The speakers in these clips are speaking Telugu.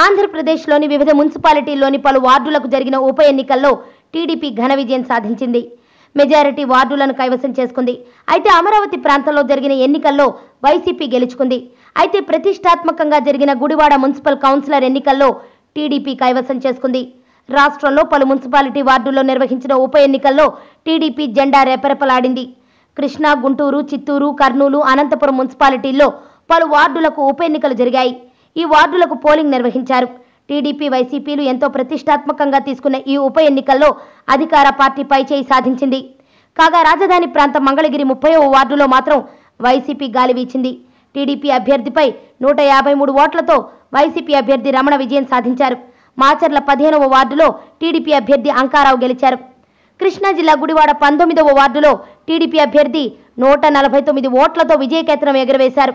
ఆంధ్రప్రదేశ్లోని వివిధ మున్సిపాలిటీల్లోని పలు వార్డులకు జరిగిన ఉప ఎన్నికల్లో టీడీపీ ఘన విజయం సాధించింది. మెజారిటీ వార్డులను కైవసం చేసుకుంది. అయితే అమరావతి ప్రాంతంలో జరిగిన ఎన్నికల్లో వైసీపీ గెలుచుకుంది. అయితే ప్రతిష్టాత్మకంగా జరిగిన గుడివాడ మున్సిపల్ కౌన్సిలర్ ఎన్నికల్లో టీడీపీ కైవసం చేసుకుంది. రాష్ట్రంలో పలు మున్సిపాలిటీ వార్డుల్లో నిర్వహించిన ఉప ఎన్నికల్లో టీడీపీ జెండా రెపరెపలాడింది. కృష్ణా, గుంటూరు, చిత్తూరు, కర్నూలు, అనంతపురం మున్సిపాలిటీల్లో పలు వార్డులకు ఉప ఎన్నికలు జరిగాయి. ఈ వార్డులకు పోలింగ్ నిర్వహించారు. టీడీపీ, వైసీపీలు ఎంతో ప్రతిష్టాత్మకంగా తీసుకున్న ఈ ఉప ఎన్నికల్లో అధికార పార్టీ పైచేయి సాధించింది. కాగా రాజధాని ప్రాంతం మంగళగిరి 30వ వార్డులో మాత్రం వైసీపీ గాలి వీచింది. టీడీపీ అభ్యర్థిపై 153 ఓట్లతో వైసీపీ అభ్యర్థి రమణ విజయం సాధించారు. మాచర్ల 15వ వార్డులో టీడీపీ అభ్యర్థి అంకారావు గెలిచారు. కృష్ణా జిల్లా గుడివాడ 19వ వార్డులో టీడీపీ అభ్యర్థి 149 ఓట్లతో విజయకేతనం ఎగురవేశారు.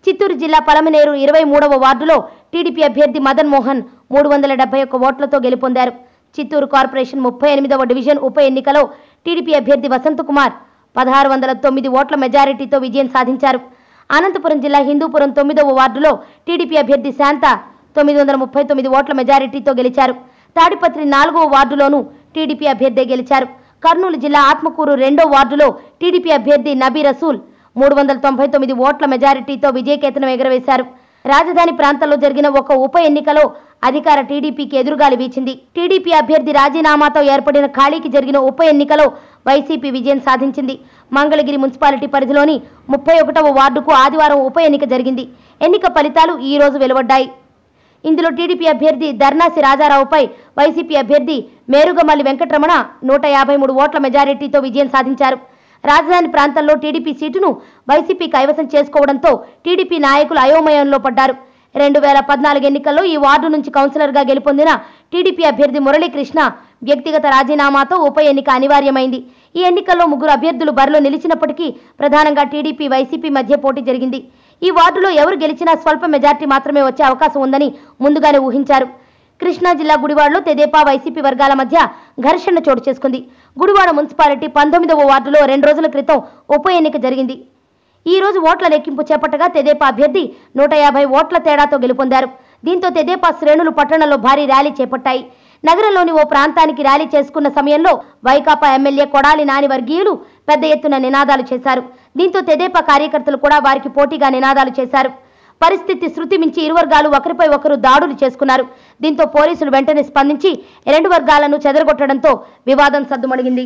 చిత్తూరు జిల్లా పలమనేరు 23వ వార్డులో టీడీపీ అభ్యర్థి మదన్ మోహన్ 371 ఓట్లతో గెలుపొందారు. చిత్తూరు కార్పొరేషన్ 38వ డివిజన్ ఉప ఎన్నికలో టీడీపీ అభ్యర్థి వసంత్ కుమార్ 1609 ఓట్ల మెజారిటీతో విజయం సాధించారు. అనంతపురం జిల్లా హిందూపురం 9వ వార్డులో టీడీపీ అభ్యర్థి శాంత 939 ఓట్ల మెజారిటీతో గెలిచారు. తాడిపత్రి 4వ వార్డులోనూ టీడీపీ అభ్యర్థి గెలిచారు. కర్నూలు జిల్లా ఆత్మకూరు 2వ వార్డులో టీడీపీ అభ్యర్థి నబీ రసూల్ 399 ఓట్ల మెజారిటీతో విజయకేతనం ఎగురవేశారు. రాజధాని ప్రాంతంలో జరిగిన ఒక ఉప ఎన్నికలో అధికార టీడీపీకి ఎదురుగాలి వీచింది. టీడీపీ అభ్యర్థి రాజీనామాతో ఏర్పడిన ఖాళీకి జరిగిన ఉప ఎన్నికలో వైసీపీ విజయం సాధించింది. మంగళగిరి మున్సిపాలిటీ పరిధిలోని 31వ వార్డుకు ఆదివారం ఉప ఎన్నిక జరిగింది. ఎన్నిక ఫలితాలు ఈ రోజు వెలువడ్డాయి. ఇందులో టీడీపీ అభ్యర్థి ధర్నాసి రాజారావుపై వైసీపీ అభ్యర్థి మేరుగమల్లి వెంకటరమణ 153 ఓట్ల మెజారిటీతో విజయం సాధించారు. రాజధాని ప్రాంతంలో టీడీపీ సీటును వైసీపీ కైవసం చేసుకోవడంతో టీడీపీ నాయకులు అయోమయంలో పడ్డారు. 2014 ఎన్నికల్లో ఈ వార్డు నుంచి కౌన్సిలర్గా గెలుపొందిన టీడీపీ అభ్యర్థి మురళీకృష్ణ వ్యక్తిగత రాజీనామాతో ఉప ఎన్నిక అనివార్యమైంది. ఈ ఎన్నికల్లో 3 అభ్యర్థులు బరిలో నిలిచినప్పటికీ ప్రధానంగా టీడీపీ, వైసీపీ మధ్య పోటీ జరిగింది. ఈ వార్డులో ఎవరు గెలిచినా స్వల్ప మెజార్టీ మాత్రమే వచ్చే అవకాశం ఉందని ముందుగానే ఊహించారు. కృష్ణా జిల్లా గుడివాడలో తెదేపా, వైసీపీ వర్గాల మధ్య ఘర్షణ చోటు చేసుకుంది. గుడివాడ మున్సిపాలిటీ 19వ వార్డులో 2 రోజుల క్రితం ఉప ఎన్నిక జరిగింది. ఈ రోజు ఓట్ల లెక్కింపు చేపట్టగా తెదేపా అభ్యర్థి 150 ఓట్ల తేడాతో గెలుపొందారు. దీంతో తెదేపా శ్రేణులు పట్టణంలో భారీ ర్యాలీ చేపట్టాయి. నగరంలోని ఓ ప్రాంతానికి ర్యాలీ చేసుకున్న సమయంలో వైకాపా ఎమ్మెల్యే కొడాలి నాని వర్గీయులు పెద్ద ఎత్తున నినాదాలు చేశారు. దీంతో తెదేపా కార్యకర్తలు కూడా వారికి పోటీగా నినాదాలు చేశారు. పరిస్థితి శృతి మించి ఇరు వర్గాలు ఒకరిపై ఒకరు దాడులు చేసుకున్నారు. దీంతో పోలీసులు వెంటనే స్పందించి 2 వర్గాలను చెదరగొట్టడంతో వివాదం సద్దుమణిగింది.